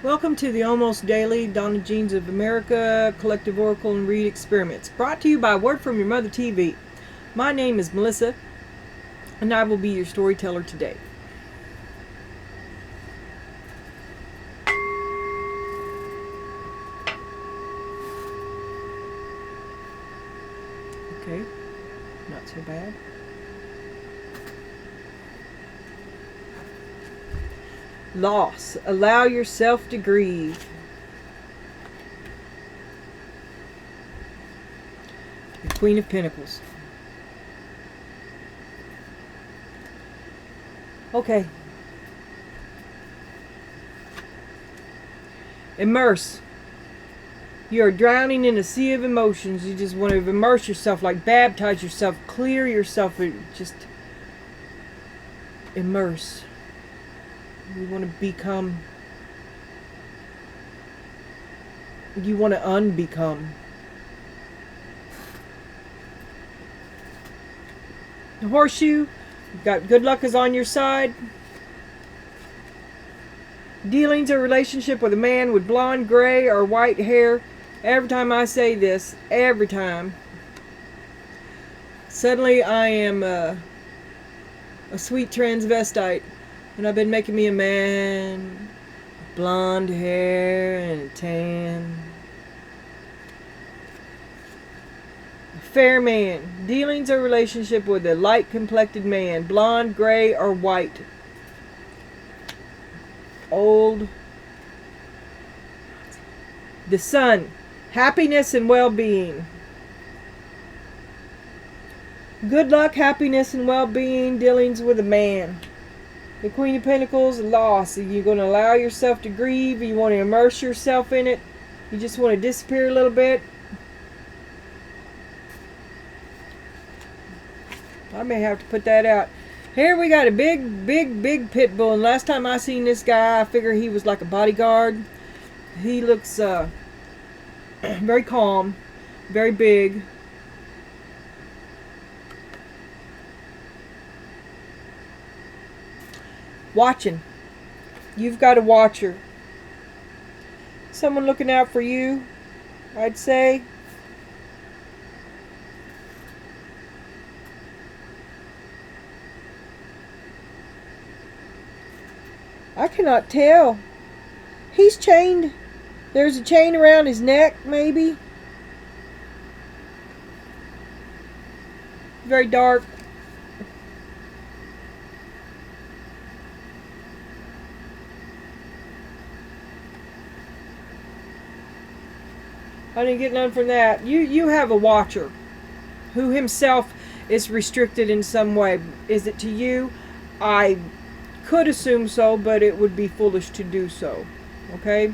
Welcome to the almost daily Donna Jeans of America Collective Oracle and Read Experiments, brought to you by Word from Your Mother TV. My name is Melissa, and I will be your storyteller today. Okay, not so bad. Loss. Allow yourself to grieve. The Queen of Pentacles. Okay. Immerse. You are drowning in a sea of emotions. You just want to immerse yourself, like baptize yourself, clear yourself, just immerse. You want to become, you want to unbecome. The Horseshoe, you've got good luck is on your side. Dealings or relationship with a man with blonde, gray, or white hair. Every time I say this, every time, suddenly I am a sweet transvestite. And I've been making me a man with blonde hair and a tan. A fair man. Dealings or relationship with a light-complected man. Blonde, gray, or white. Old. The Sun. Happiness and well-being. Good luck, happiness, and well-being. Dealings with a man. The Queen of Pentacles, loss. You're going to allow yourself to grieve. You want to immerse yourself in it. You just want to disappear a little bit. I may have to put that out. Here we got a big pit bull. And last time I seen this guy, I figure he was like a bodyguard. He looks very calm, very big. Watching. You've got a watcher. Someone looking out for you, I'd say. I cannot tell. He's chained. There's a chain around his neck, maybe. Very dark. I didn't get none from that. You have a watcher who himself is restricted in some way. Is it to you? I could assume so, but it would be foolish to do so. Okay?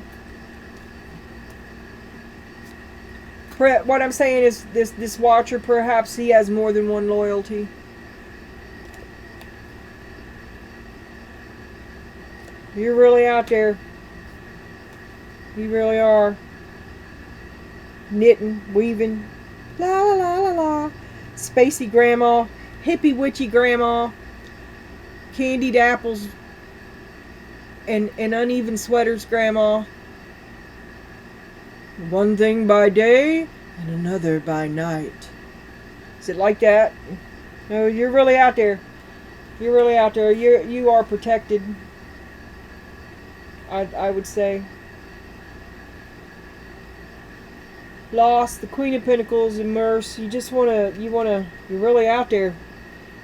What I'm saying is this watcher, perhaps he has more than one loyalty. You're really out there. You really are. Knitting, weaving, la la la la la. Spacey grandma, hippie witchy grandma, candied apples and uneven sweaters grandma. One thing by day and another by night. Is it like that? No, you're really out there. You're really out there. You are protected. I would say. Lost, the Queen of Pentacles, immerse. You just you're really out there.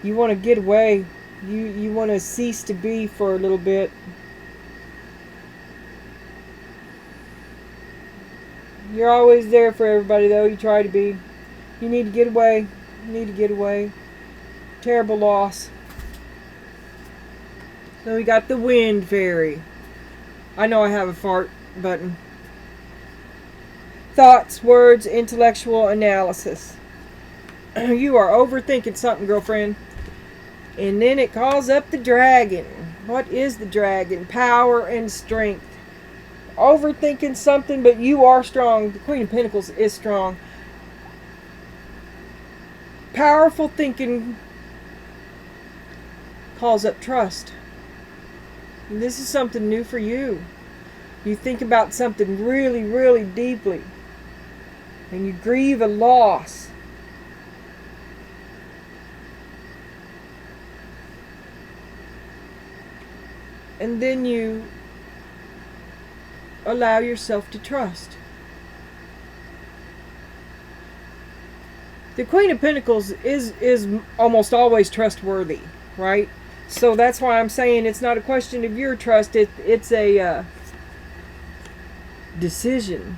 You want to get away. You want to cease to be for a little bit. You're always there for everybody, though. You try to be. You need to get away. You need to get away. Terrible loss. So we got the Wind Fairy. I know I have a fart button. Thoughts, words, intellectual analysis. You are overthinking something, girlfriend. And then it calls up the dragon. What is the dragon? Power and strength. Overthinking something, but you are strong. The Queen of Pentacles is strong. Powerful thinking calls up trust. And this is something new for you. You think about something really, really deeply. And you grieve a loss. And then you allow yourself to trust. The Queen of Pentacles is almost always trustworthy, right? So that's why I'm saying it's not a question of your trust. It's a decision.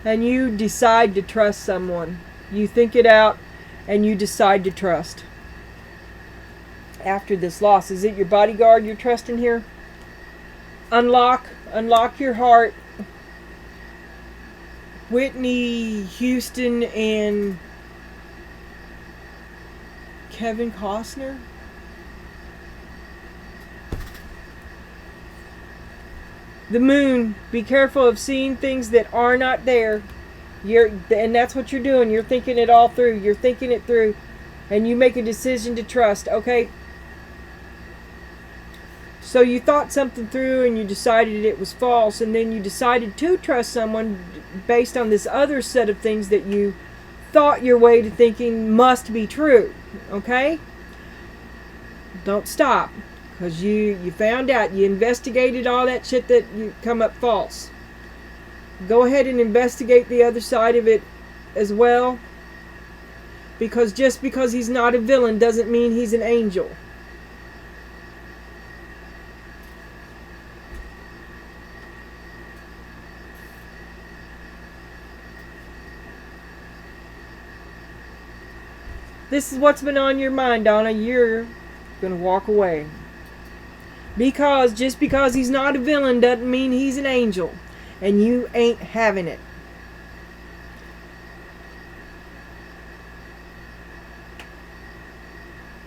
And you decide to trust someone. You think it out and you decide to trust. After this loss, is it your bodyguard you're trusting here? Unlock your heart. Whitney Houston and Kevin Costner. The moon. Be careful of seeing things that are not there. And that's what you're doing. You're thinking it all through. You're thinking it through. And you make a decision to trust. Okay? So you thought something through and you decided it was false. And then you decided to trust someone based on this other set of things that you thought your way to thinking must be true. Okay? Don't stop. Because you found out, you investigated all that shit that you come up false. Go ahead and investigate the other side of it as well. Because just because he's not a villain doesn't mean he's an angel. This is what's been on your mind, Donna. You're going to walk away. Because just because he's not a villain doesn't mean he's an angel. And you ain't having it.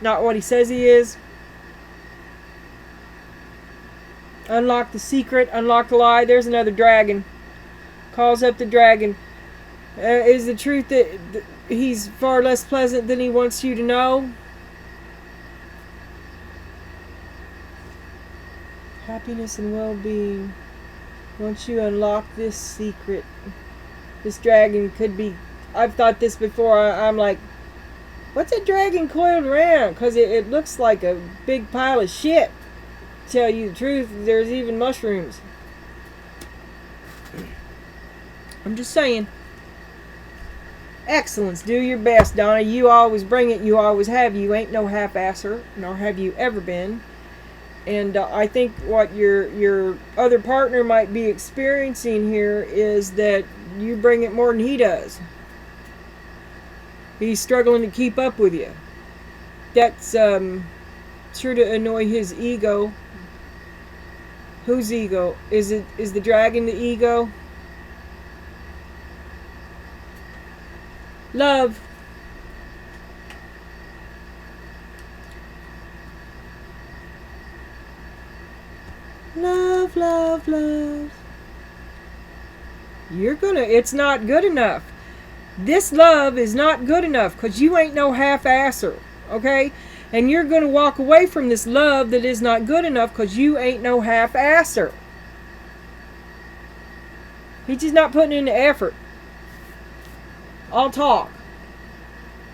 Not what he says he is. Unlock the secret. Unlock the lie. There's another dragon. Calls up the dragon. Is the truth that he's far less pleasant than he wants you to know? Happiness and well-being. Once you unlock this secret, this dragon could be... I've thought this before. I'm like, what's a dragon coiled around? Because it looks like a big pile of shit. To tell you the truth, there's even mushrooms. I'm just saying. Excellence. Do your best, Donna. You always bring it. You always have. You ain't no half-asser, nor have you ever been. And I think what your other partner might be experiencing here is that you bring it more than he does. He's struggling to keep up with you. That's sure to annoy his ego. Whose ego? Is the dragon the ego? Love. Love, love, love. It's not good enough. This love is not good enough because you ain't no half-asser, okay? And you're going to walk away from this love that is not good enough because you ain't no half-asser. He's just not putting in the effort. All talk.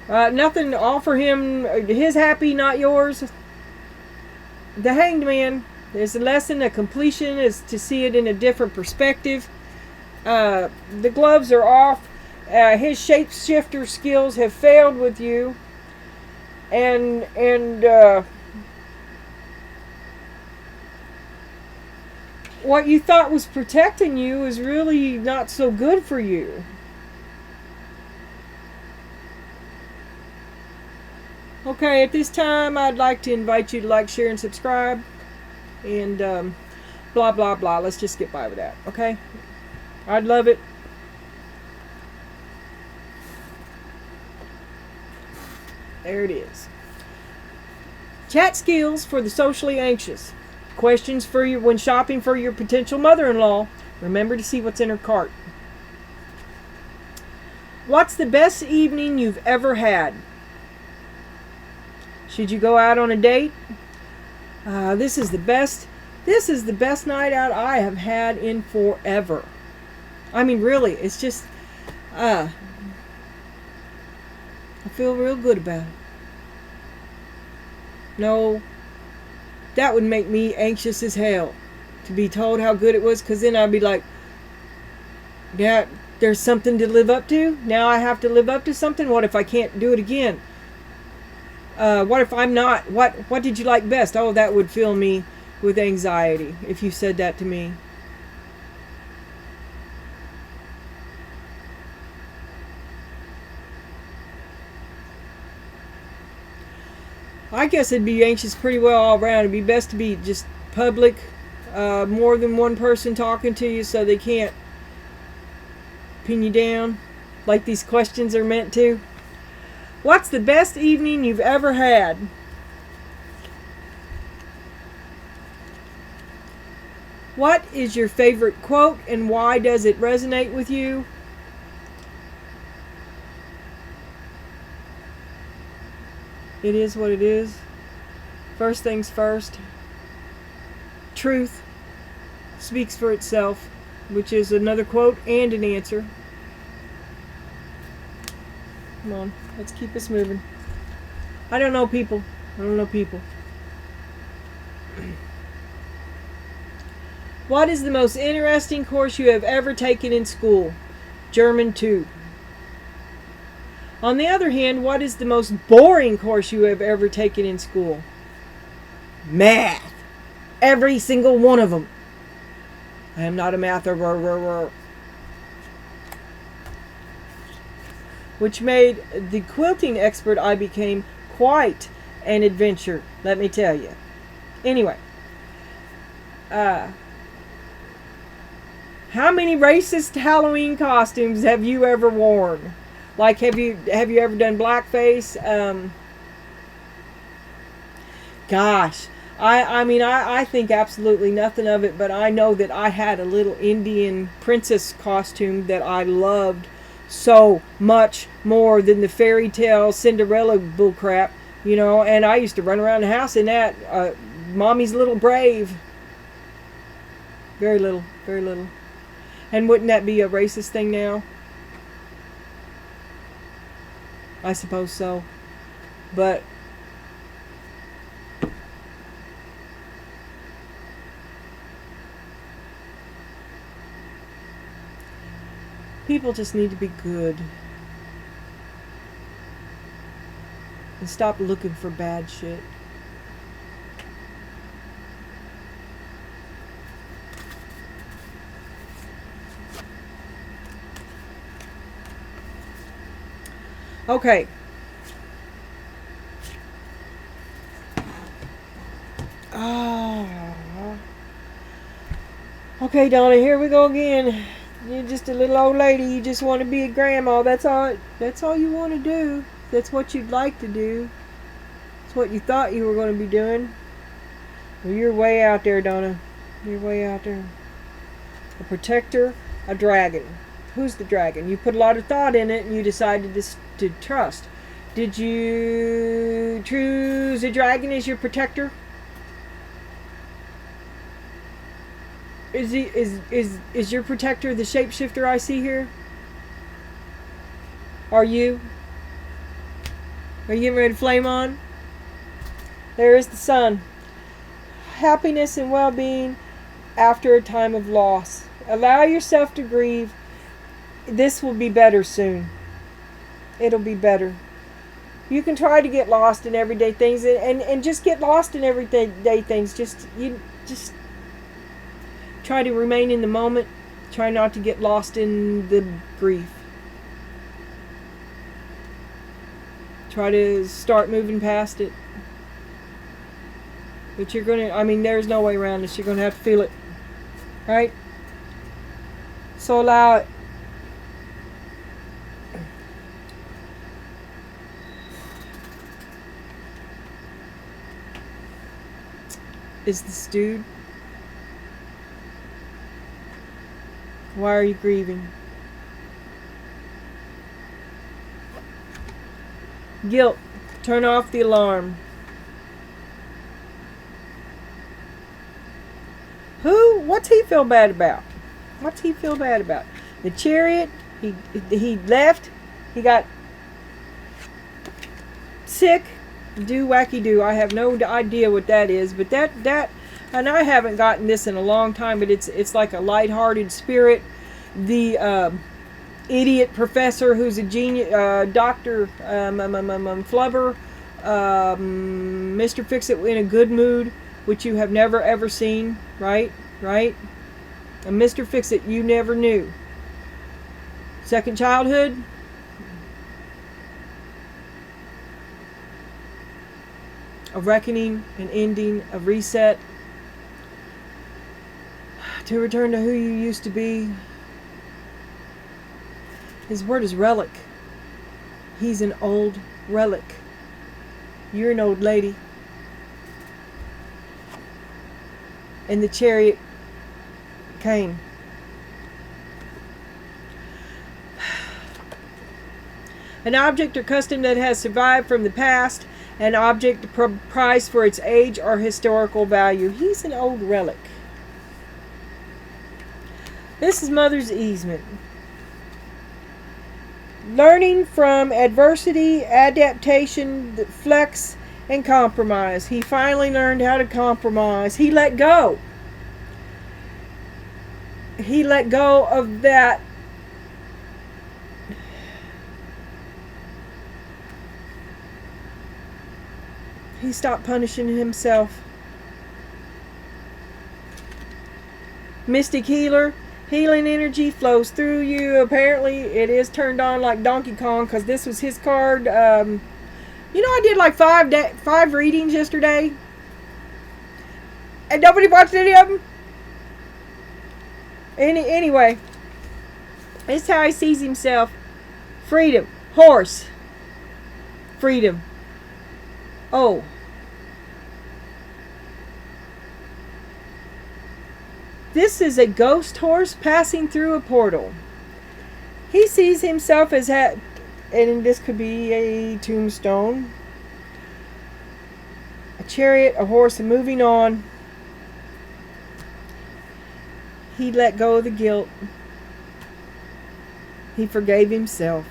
Nothing to offer him. His happy, not yours. The Hanged Man. There's a lesson, a completion is to see it in a different perspective. The gloves are off. His shapeshifter skills have failed with you. And what you thought was protecting you is really not so good for you. Okay, at this time, I'd like to invite you to like, share, and subscribe. And blah, blah, blah. Let's just get by with that, okay? I'd love it. There it is. Chat skills for the socially anxious. Questions for you when shopping for your potential mother-in-law. Remember to see what's in her cart. What's the best evening you've ever had? Should you go out on a date? This is the best. This is the best night out I have had in forever. I mean, really, it's just. I feel real good about it. No, that would make me anxious as hell to be told how good it was, because then I'd be like, yeah, there's something to live up to. Now I have to live up to something. What if I can't do it again? What if I'm not? What did you like best? Oh, that would fill me with anxiety if you said that to me. I guess I'd be anxious pretty well all around. It'd be best to be just public, more than one person talking to you so they can't pin you down like these questions are meant to. What's the best evening you've ever had? What is your favorite quote and why does it resonate with you? It is what it is. First things first. Truth speaks for itself, which is another quote and an answer. Come on, let's keep us moving. I don't know people. What is the most interesting course you have ever taken in school? German 2. On the other hand, what is the most boring course you have ever taken in school? Math. Every single one of them. I am not a mather. Which made the quilting expert I became quite an adventure, let me tell you. Anyway. How many racist Halloween costumes have you ever worn? Like, have you ever done blackface? Gosh, I think absolutely nothing of it, but I know that I had a little Indian princess costume that I loved so much more than the fairy tale Cinderella bullcrap, you know, and I used to run around the house in that. Mommy's little brave. Very little, very little. And wouldn't that be a racist thing now? I suppose so. But people just need to be good and stop looking for bad shit. Okay. Okay, Donna, here we go again. You're just a little old lady. You just want to be a grandma. That's all you want to do. That's what you'd like to do. It's what you thought you were going to be doing. Well, you're way out there, Donna. You're way out there. A protector, a dragon. Who's the dragon? You put a lot of thought in it and you decided to trust. Did you choose a dragon as your protector? Is your protector the shapeshifter I see here? Are you? Are you getting ready to flame on? There is the sun. Happiness and well-being after a time of loss. Allow yourself to grieve. This will be better soon. It'll be better. You can try to get lost in everyday things and just get lost in everyday things. Just try to remain in the moment. Try not to get lost in the grief. Try to start moving past it. But you're going to, there's no way around this. You're going to have to feel it. Right? So allow it. Is this dude? Why are you grieving? Guilt. Turn off the alarm. what's he feel bad about? What's he feel bad about? The Chariot, he left, he got sick, do wacky do. I have no idea what that is, but that and I haven't gotten this in a long time, but it's like a lighthearted spirit. The idiot professor who's a genius, Dr. Flubber, Mr. Fix-It in a good mood, which you have never ever seen, right? Right? A Mr. Fix-It you never knew. Second childhood. A reckoning, an ending, a reset. To return to who you used to be. His word is relic. He's an old relic. You're an old lady. And the Chariot came. An object or custom that has survived from the past. An object prized for its age or historical value. He's an old relic. This is Mother's easement. Learning from adversity, adaptation, flex, and compromise. He finally learned how to compromise. He let go. He let go of that. He stopped punishing himself. Mystic Healer. Healing energy flows through you. Apparently, it is turned on like Donkey Kong because this was his card. You know, I did like five readings yesterday. And nobody watched any of them. Anyway. This is how he sees himself. Freedom. Horse. Freedom. Oh. This is a ghost horse passing through a portal. He sees himself as and this could be a tombstone, a chariot, a horse, and moving on. He let go of the guilt. He forgave himself.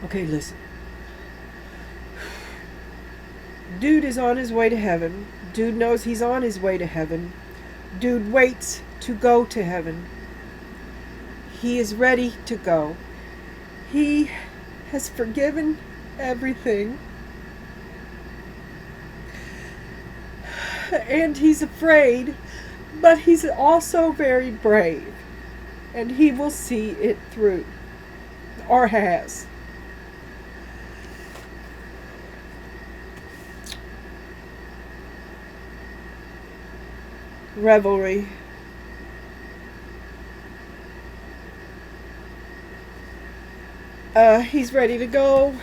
Okay, listen. Dude is on his way to heaven. Dude knows he's on his way to heaven. Dude waits to go to heaven. He is ready to go. He has forgiven everything. And he's afraid, but he's also very brave. And he will see it through. Or has. Revelry. He's ready to go.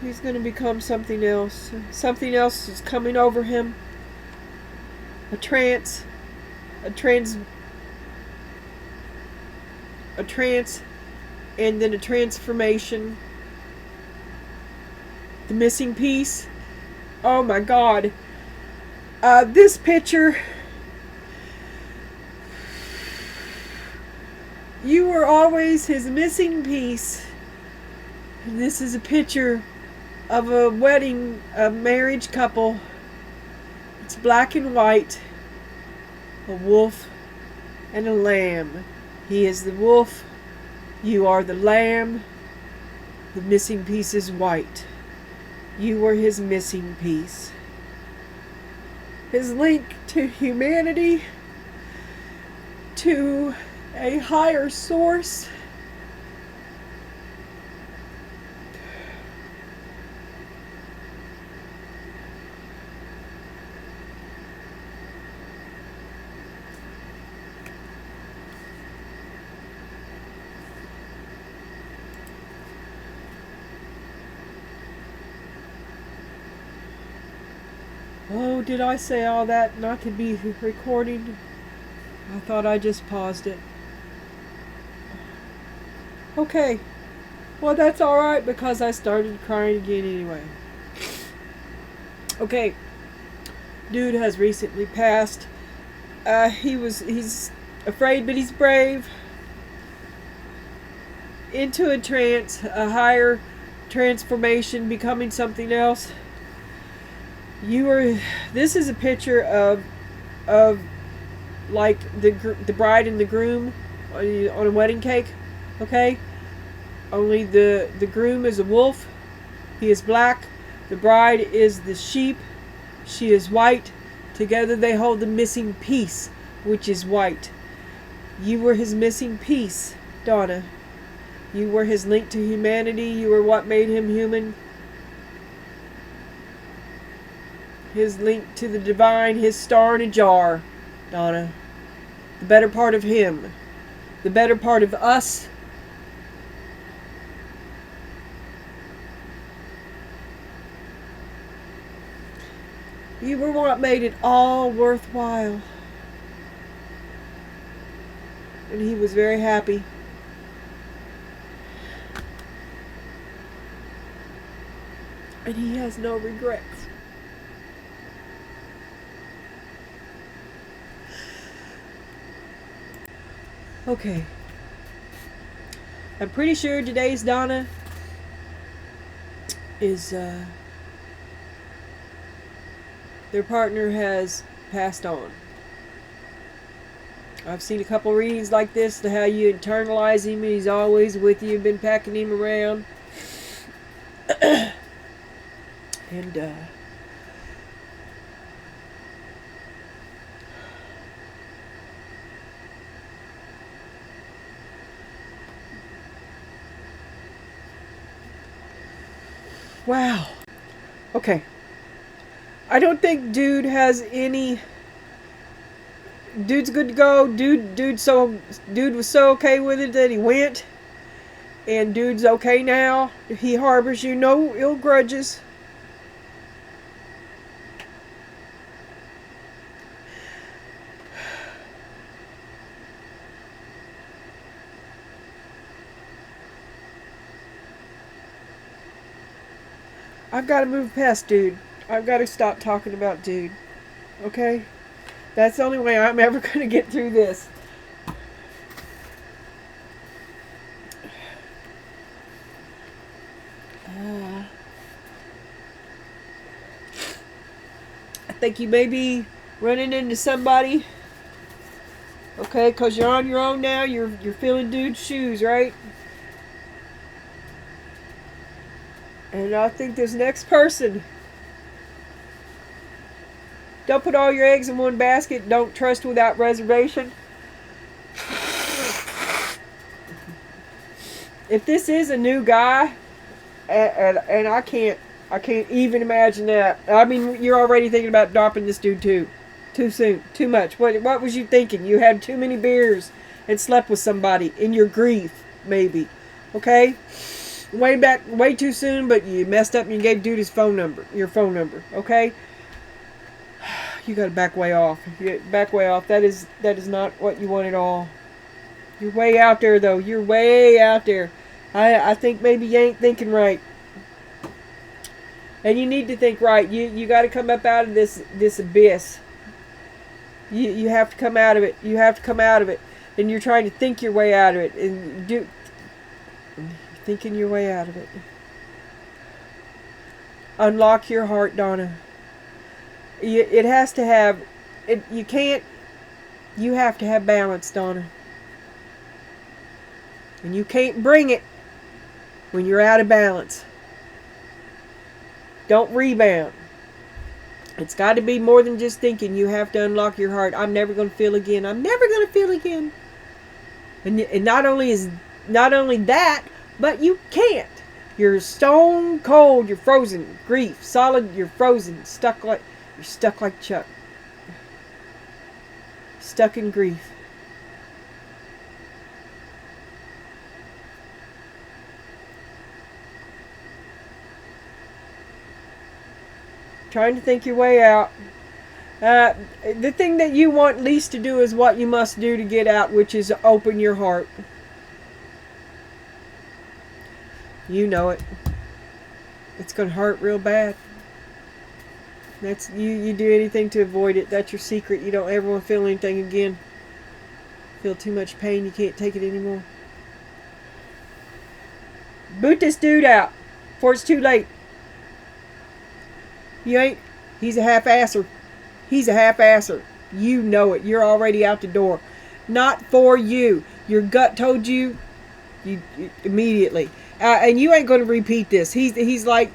He's going to become something else. Something else is coming over him. A trance, and then a transformation. The missing piece. Oh my God. This picture. You were always his missing piece. And this is a picture of a wedding, a marriage couple. It's black and white. A wolf and a lamb. He is the wolf. You are the lamb. The missing piece is white. You were his missing piece. his link to humanity, to a higher source. Oh, did I say all that not to be recorded? I thought I just paused it. Okay. Well, that's alright because I started crying again anyway. Okay. Dude has recently passed. He's afraid, but he's brave. Into a trance, a higher transformation, becoming something else. This is a picture of like the bride and the groom on a wedding cake, okay? Only the groom is a wolf. He is black. The bride is the sheep. She is white. Together they hold the missing piece, which is white. You were his missing piece, Donna. You were his link to humanity. You were what made him human. His link to the divine, his star in a jar, Donna. The better part of him. The better part of us. You were what made it all worthwhile. And he was very happy. And he has no regrets. Okay. I'm pretty sure today's Donna is their partner has passed on. I've seen a couple readings like this to how you internalize him and he's always with you, been packing him around. And wow. Okay. I don't think dude has any. Dude's good to go. Dude was so okay with it that he went. And dude's okay now. He harbors you no ill grudges. I've got to move past dude. I've got to stop talking about dude. Okay? That's the only way I'm ever going to get through this. I think you may be running into somebody. Okay? Because you're on your own now. You're filling dude's shoes, right? And I think this next person, don't put all your eggs in one basket. Don't trust without reservation. If this is a new guy, and I can't even imagine that. I mean, you're already thinking about dropping this dude too soon, too much. What was you thinking? You had too many beers and slept with somebody in your grief, maybe. Okay. Way too soon, but you messed up and you gave dude your phone number, okay? You gotta back way off. Back way off. That is not what you want at all. You're way out there, though. You're way out there. I think maybe you ain't thinking right. And you need to think right. You gotta come up out of this abyss. You have to come out of it. You have to come out of it. And you're trying to think your way out of it. And thinking your way out of it. Unlock your heart, Donna. It has to have it. You have to have balance, Donna. And you can't bring it when you're out of balance. Don't rebound. It's got to be more than just thinking. You have to unlock your heart. I'm never going to feel again. I'm never going to feel again. And not only that, but you can't. You're stone cold. You're frozen. Grief. Solid. You're frozen. You're stuck like Chuck. Stuck in grief. Trying to think your way out. The thing that you want least to do is what you must do to get out, which is open your heart. You know it. It's going to hurt real bad. That's you do anything to avoid it. That's your secret. You don't ever want to feel anything again. Feel too much pain, you can't take it anymore. Boot this dude out before it's too late. You ain't. He's a half-asser. He's a half-asser. You know it. You're already out the door. Not for you. Your gut told you immediately. And you ain't going to repeat this. He's like,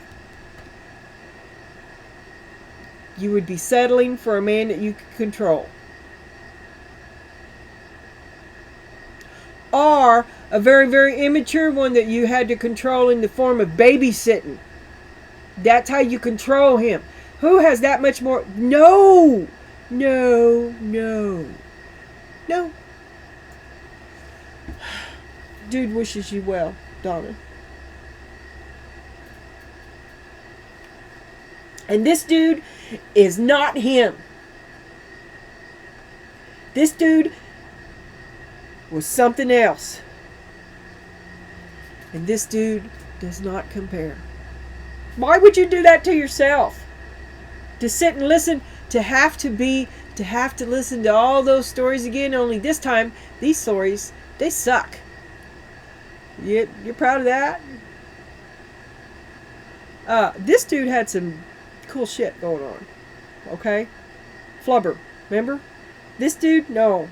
you would be settling for a man that you could control. Or a very, very immature one that you had to control in the form of babysitting. That's how you control him. Who has that much more? No. No. No. No. Dude wishes you well, Donna. And this dude is not him. This dude was something else. And this dude does not compare. Why would you do that to yourself? To sit and listen, to have to listen to all those stories again, only this time, these stories, they suck. You're proud of that? This dude had some cool shit going on. Okay? Flubber, remember? This dude, no.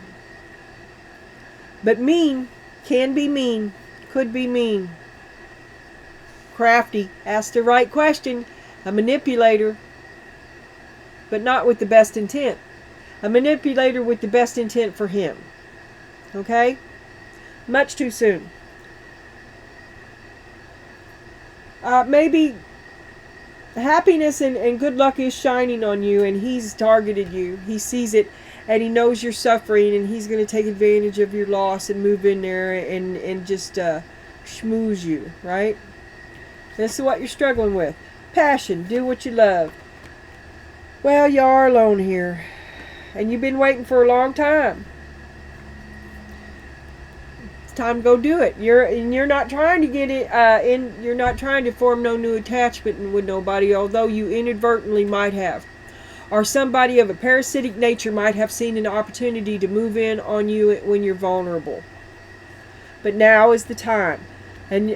But mean, can be mean, could be mean. Crafty, asked the right question. A manipulator, but not with the best intent. A manipulator with the best intent for him. Okay? Much too soon. Maybe happiness and good luck is shining on you, and he's targeted you. He sees it, and he knows you're suffering, and he's going to take advantage of your loss and move in there and just schmooze you, right? This is what you're struggling with. Passion. Do what you love. Well, you are alone here, and you've been waiting for a long time. It's time to go do it. You're not trying to get it You're not trying to form no new attachment with nobody, although you inadvertently might have, or somebody of a parasitic nature might have seen an opportunity to move in on you when you're vulnerable. But now is the time, and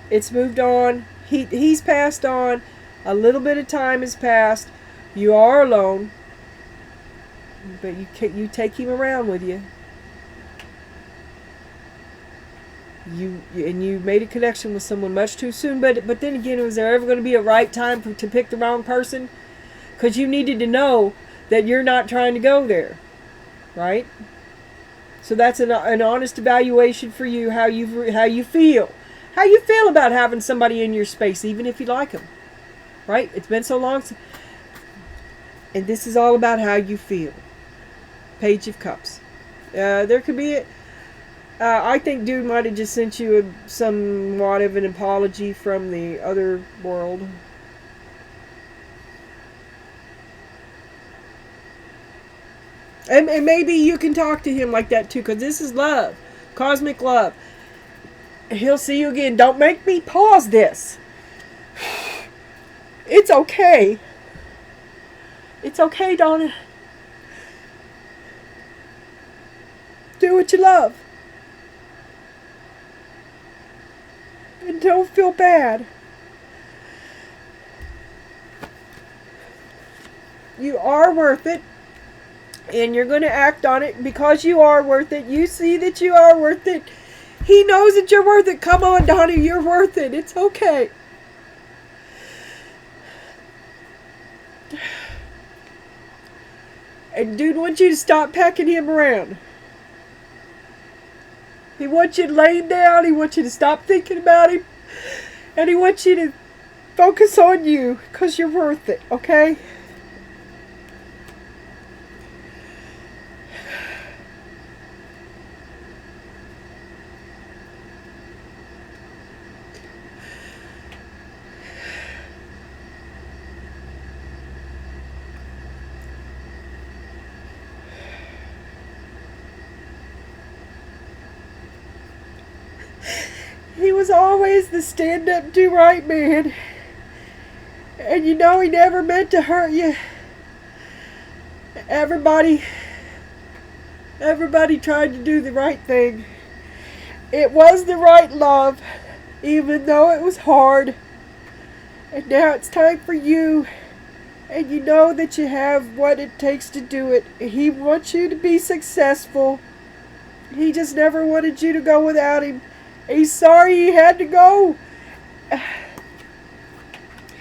it's moved on. He's passed on. A little bit of time has passed. You are alone, but you take him around with you. You made a connection with someone much too soon. But then again, was there ever going to be a right time to pick the wrong person? Because you needed to know that you're not trying to go there, right? So that's an honest evaluation for you, how you feel. How you feel about having somebody in your space, even if you like them. Right? It's been so long. And this is all about how you feel. Page of Cups. There could be I think dude might have just sent you somewhat of an apology from the other world. And maybe you can talk to him like that too, because this is love. Cosmic love. He'll see you again. Don't make me pause this. It's okay. It's okay, Donna. Do what you love. And don't feel bad. You are worth it. And you're going to act on it because you are worth it. You see that you are worth it. He knows that you're worth it. Come on, Donna, you're worth it. It's okay. And dude wants you to stop packing him around. He wants you to lay him down. He wants you to stop thinking about him. And he wants you to focus on you, because you're worth it, okay? He was always the stand-up, do-right man. And you know he never meant to hurt you. Everybody tried to do the right thing. It was the right love, even though it was hard. And now it's time for you. And you know that you have what it takes to do it. He wants you to be successful. He just never wanted you to go without him. He's sorry he had to go.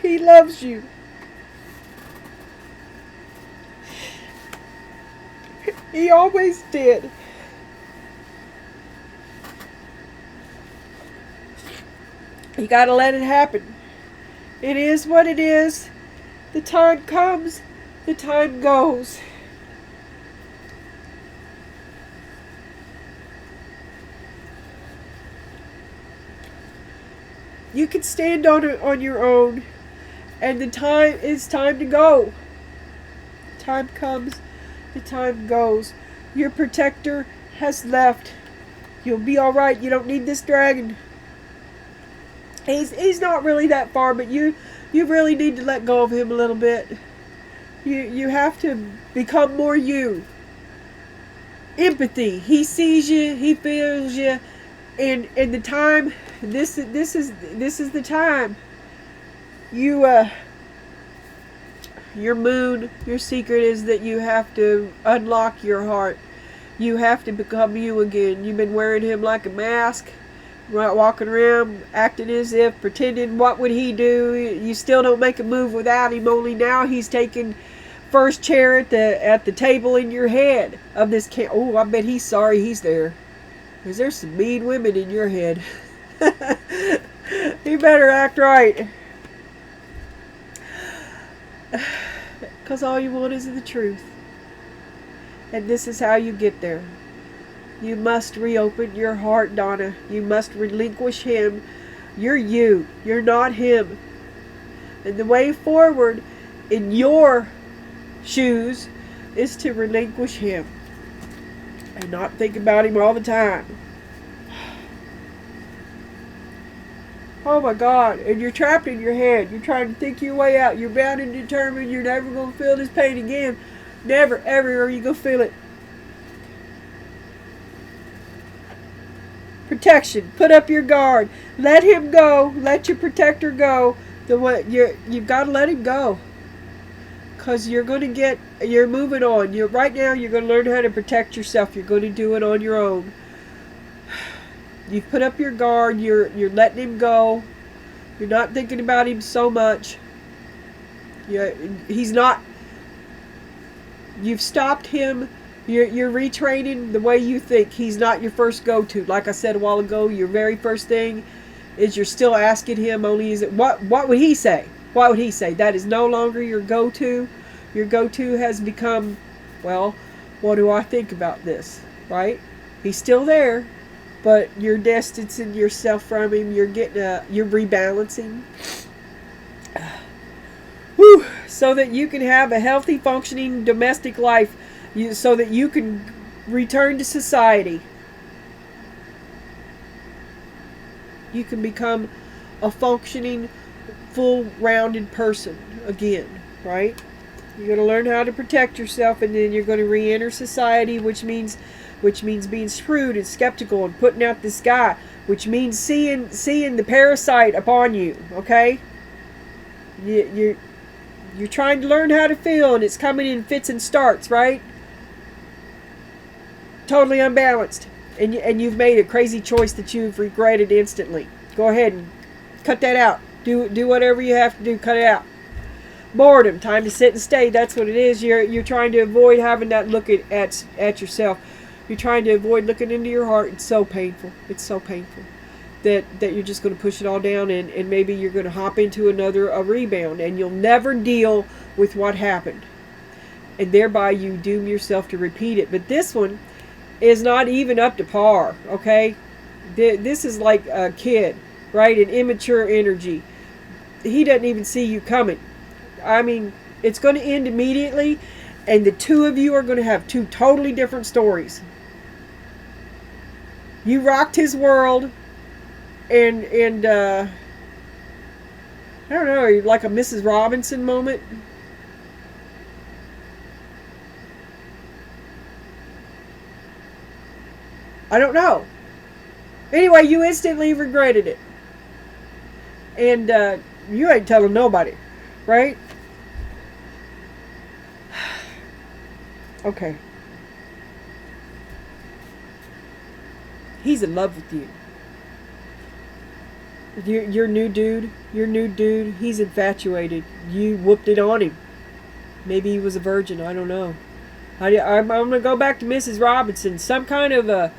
He loves you. He always did. You gotta let it happen. It is what it is. The time comes, the time goes. You can stand on it on your own, and the time is time to go. Time comes, the time goes. Your protector has left. You'll be all right. You don't need this dragon. He's not really that far, but you really need to let go of him a little bit. You have to become more you. Empathy. He sees you. He feels you. And the time. This is the time. Your moon, your secret is that you have to unlock your heart. You have to become you again. You've been wearing him like a mask, walking around acting as if, pretending what would he do. You still don't make a move without him, only now he's taking first chair at the table in your head of this oh, I bet he's sorry he's there, because there's some mean women in your head. You better act right, because all you want is the truth. And this is how you get there. You must reopen your heart, Donna. You must relinquish him. You're you. You're not him. And the way forward in your shoes is to relinquish him and not think about him all the time. Oh my God. And you're trapped in your head. You're trying to think your way out. You're bound and determined you're never going to feel this pain again. Never, ever are you going to feel it. Protection. Put up your guard. Let him go. Let your protector go. You've got to let him go. Because you're moving on. Right now you're going to learn how to protect yourself. You're going to do it on your own. You've put up your guard. You're letting him go. You're not thinking about him so much. He's not. You've stopped him. You're retraining the way you think. He's not your first go-to. Like I said a while ago, your very first thing is you're still asking him. Only is it what would he say? What would he say? That is no longer your go-to. Your go-to has become, well, what do I think about this? Right? He's still there. But you're distancing yourself from him. You're rebalancing. Whew. So that you can have a healthy, functioning domestic life. So that you can return to society. You can become a functioning, full-rounded person again. Right? You're going to learn how to protect yourself, and then you're going to re-enter society, which means being shrewd and skeptical and putting out this guy, which means seeing the parasite upon you. Okay, you're trying to learn how to feel, and it's coming in fits and starts, right? Totally unbalanced, and you've made a crazy choice that you've regretted instantly. Go ahead and cut that out. Do whatever you have to do. Cut it out. Boredom. Time to sit and stay. That's what it is. You're trying to avoid having that look at yourself. You're trying to avoid looking into your heart. It's so painful. It's so painful that you're just going to push it all down, and maybe you're going to hop into a rebound, and you'll never deal with what happened. And thereby you doom yourself to repeat it. But this one is not even up to par, okay? This is like a kid, right? An immature energy. He doesn't even see you coming. I mean, it's going to end immediately, and the two of you are going to have two totally different stories. You rocked his world, and I don't know, like a Mrs. Robinson moment. I don't know. Anyway, you instantly regretted it. And you ain't telling nobody, right? Okay. He's in love with you. Your new dude, he's infatuated. You whooped it on him. Maybe he was a virgin, I don't know. I'm going to go back to Mrs. Robinson. Some kind of a...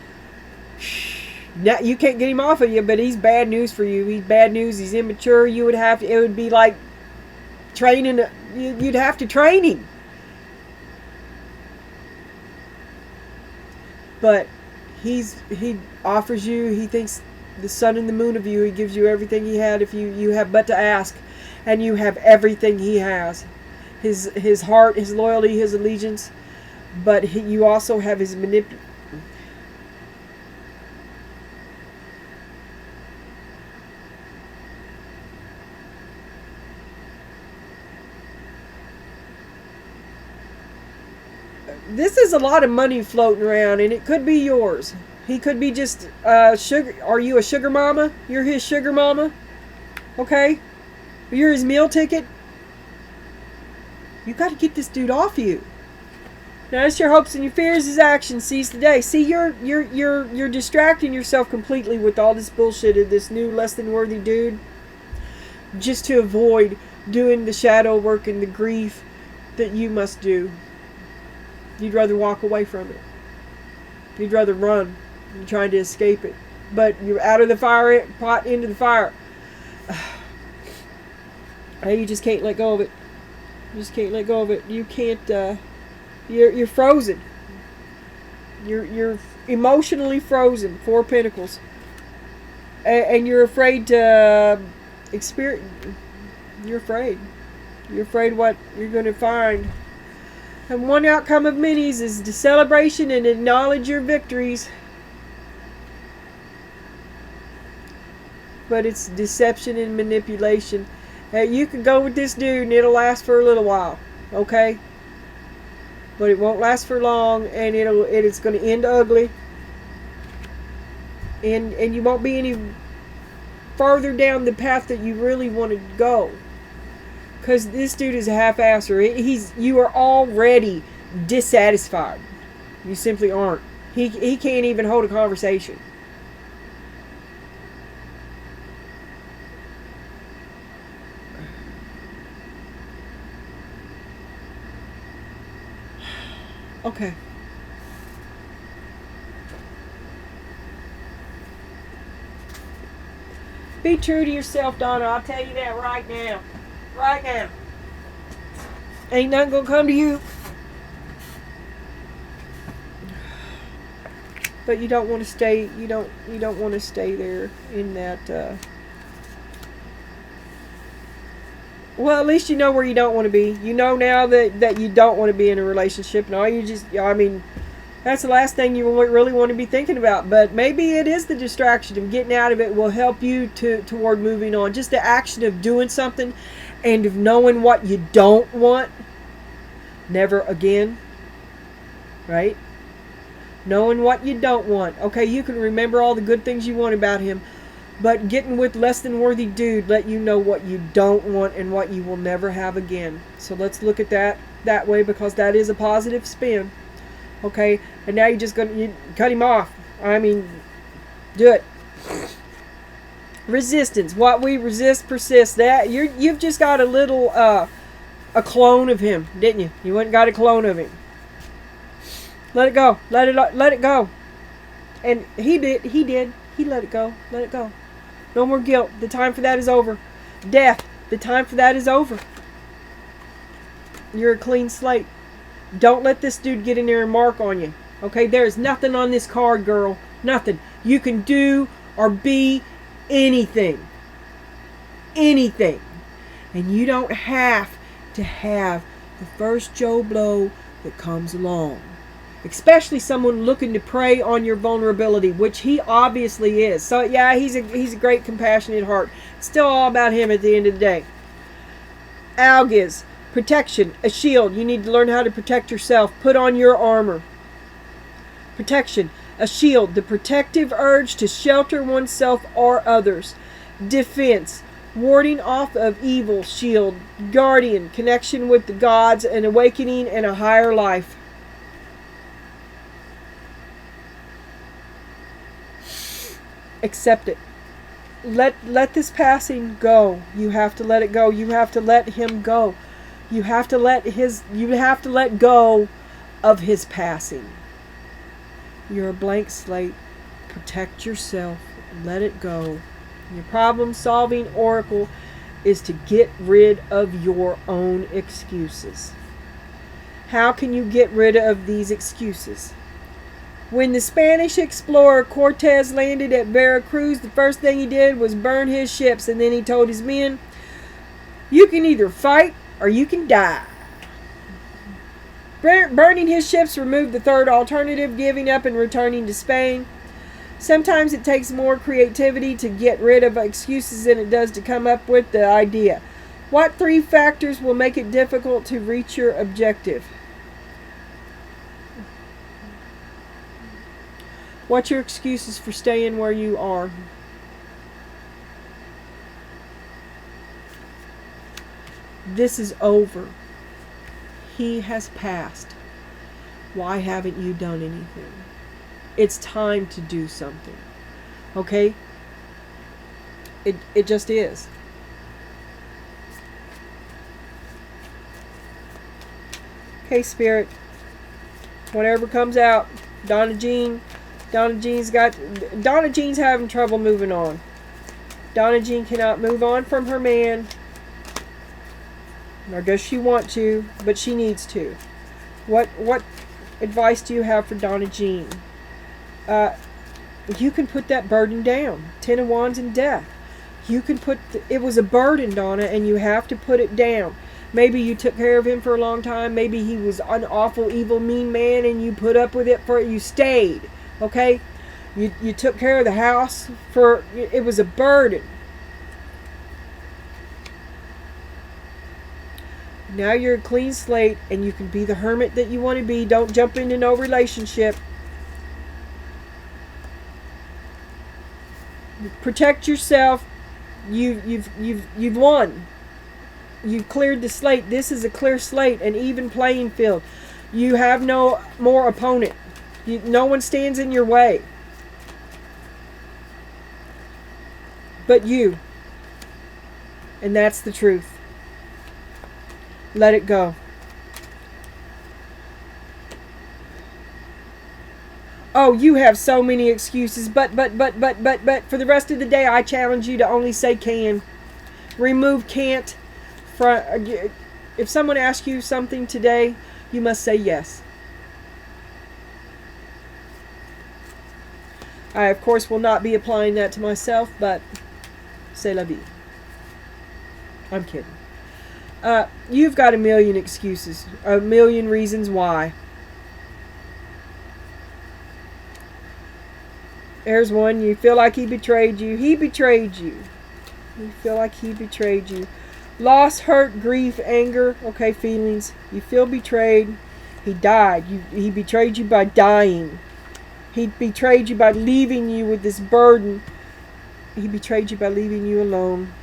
Now, you can't get him off of you, but he's bad news for you. He's bad news. He's immature. It would be like training. You'd have to train him. But he offers you, he thinks the sun and the moon of you. He gives you everything he had if you have but to ask. And you have everything he has. His heart, his loyalty, his allegiance. But you also have his manipulation. This is a lot of money floating around, and it could be yours. He could be just sugar. Are you a sugar mama? You're his sugar mama? Okay? You're his meal ticket? You got to get this dude off you. Now, it's your hopes and your fears, his actions seize the day. See, you're distracting yourself completely with all this bullshit of this new less than worthy dude, just to avoid doing the shadow work and the grief that you must do. You'd rather walk away from it. You'd rather run than trying to escape it. But you're out of the fire pot into the fire. You just can't let go of it. You just can't let go of it. You can't. You're frozen. You're emotionally frozen. Four Pentacles. And you're afraid to experience. You're afraid. You're afraid what you're going to find. And one outcome of minis is the celebration and acknowledge your victories. But it's deception and manipulation. You can go with this dude and it'll last for a little while. Okay? But it won't last for long, and it's going to end ugly. And you won't be any farther down the path that you really want to go. Because this dude is a half-asser. You are already dissatisfied. You simply aren't. He can't even hold a conversation. Okay. Be true to yourself, Donna. I'll tell you that right now. Right now. Ain't nothing gonna come to you. But you don't want to stay. You don't want to stay there in that. Well, at least you know where you don't want to be. You know now that you don't want to be in a relationship, and all you just. I mean, that's the last thing you really want to be thinking about. But maybe it is the distraction of getting out of it will help you toward moving on. Just the action of doing something. And of knowing what you don't want. Never again. Right? Knowing what you don't want. Okay, you can remember all the good things you want about him. But getting with less than worthy dude let you know what you don't want and what you will never have again. So let's look at that way, because that is a positive spin. Okay? And now you're just going to cut him off. I mean, do it. Resistance. What we resist persists. That you've just got a little a clone of him, didn't you? You went and got a clone of him. Let it go. Let it go. And he did. He let it go. Let it go. No more guilt. The time for that is over. Death. The time for that is over. You're a clean slate. Don't let this dude get in there and mark on you. Okay? There is nothing on this card, girl. Nothing. You can do or be anything. Anything. And you don't have to have the first Joe Blow that comes along. Especially someone looking to prey on your vulnerability, which he obviously is. So yeah, he's a great compassionate heart. Still all about him at the end of the day. Algiz, protection, a shield. You need to learn how to protect yourself. Put on your armor. Protection, a shield, the protective urge to shelter oneself or others. Defense, warding off of evil, shield, guardian, connection with the gods, an awakening and a higher life. Accept it. Let this passing go. You have to let it go. You have to let him go. You have to let go of his passing. You're a blank slate. Protect yourself. Let it go. Your problem-solving oracle is to get rid of your own excuses. How can you get rid of these excuses? When the Spanish explorer Cortez landed at Veracruz, the first thing he did was burn his ships, and then he told his men, "You can either fight or you can die." Burning his ships removed the third alternative, giving up and returning to Spain. Sometimes it takes more creativity to get rid of excuses than it does to come up with the idea. What 3 factors will make it difficult to reach your objective? What's your excuses for staying where you are? This is over. He has passed. Why haven't you done anything? It's time to do something. Okay? It just is. Okay, Spirit. Whatever comes out. Donna Jean's having trouble moving on. Donna Jean cannot move on from her man. Nor does she want to, but she needs to. What advice do you have for Donna Jean? You can put that burden down. 10 of Wands and Death. You can put... it was a burden, Donna, and you have to put it down. Maybe you took care of him for a long time. Maybe he was an awful, evil, mean man, and you put up with it you stayed. Okay? You took care of the house for... it was a burden. Now you're a clean slate, and you can be the hermit that you want to be. Don't jump into no relationship. Protect yourself. You've won. You've cleared the slate. This is a clear slate, an even playing field. You have no more opponent. No one stands in your way. But you. And that's the truth. Let it go. Oh, you have so many excuses, but for the rest of the day, I challenge you to only say can. Remove can't. If someone asks you something today, you must say yes. I, of course, will not be applying that to myself, but c'est la vie. I'm kidding. You've got a million excuses, a million reasons why. There's one. You feel like he betrayed you. He betrayed you. You feel like he betrayed you. Loss, hurt, grief, anger. Okay, feelings. You feel betrayed. He died. He betrayed you by dying. He betrayed you by leaving you with this burden. He betrayed you by leaving you alone.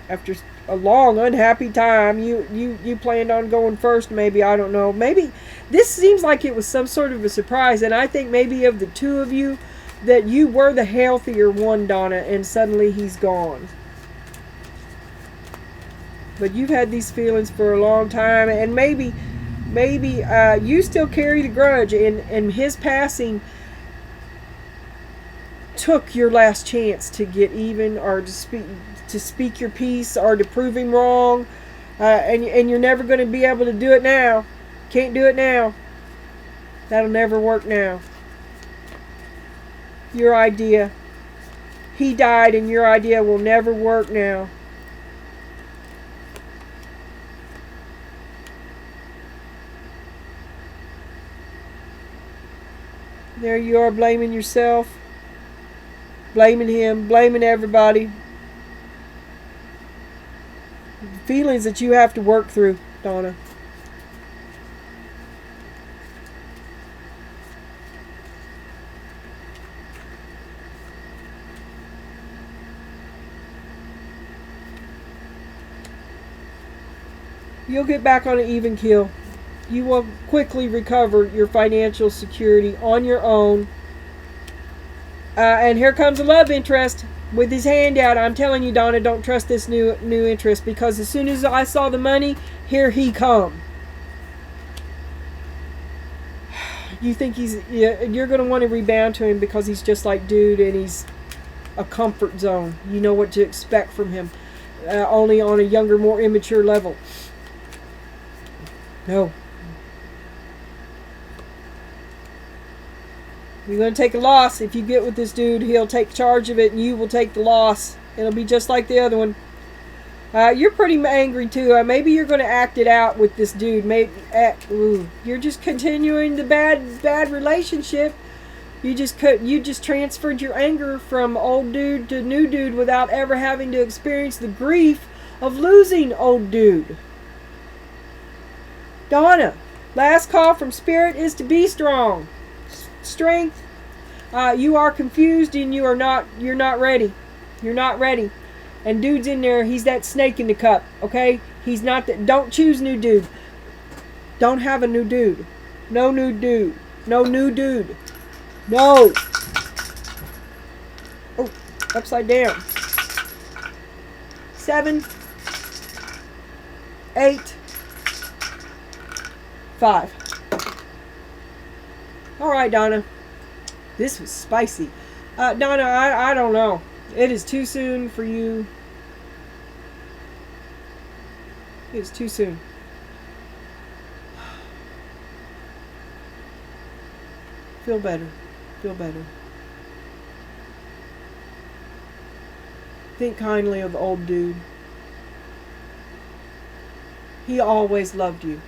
After a long, unhappy time, you planned on going first, maybe. I don't know. Maybe this seems like it was some sort of a surprise, and I think maybe of the two of you, that you were the healthier one, Donna, and suddenly he's gone. But you've had these feelings for a long time, and maybe you still carry the grudge, and his passing took your last chance to get even, or to speak your piece, or to prove him wrong, and you're never going to be able to do it now. Can't do it now. That'll never work now. Your idea. He died, and your idea will never work now. There you are, blaming yourself, blaming him, blaming everybody. Feelings that you have to work through, Donna. You'll get back on an even keel. You will quickly recover your financial security on your own. And here comes a love interest with his hand out. I'm telling you, Donna, don't trust this new interest, because as soon as I saw the money, here he come. You think you're going to want to rebound to him because he's just like dude, and he's a comfort zone. You know what to expect from him, only on a younger, more immature level. No. You're going to take a loss. If you get with this dude, he'll take charge of it, and you will take the loss. It'll be just like the other one. You're pretty angry too. Maybe you're going to act it out with this dude. Maybe you're just continuing the bad relationship. You just transferred your anger from old dude to new dude without ever having to experience the grief of losing old dude. Donna, last call from Spirit is to be strong. Strength. You are confused, and you're not ready. You're not ready. And dude's in there. He's that snake in the cup. Okay. He's not that. Don't choose new dude. Don't have a new dude. No new dude. No new dude. No. Oh, upside down. 7, 8, 5. All right, Donna. This was spicy. Donna, I don't know. It is too soon for you. It is too soon. Feel better. Feel better. Think kindly of old dude. He always loved you.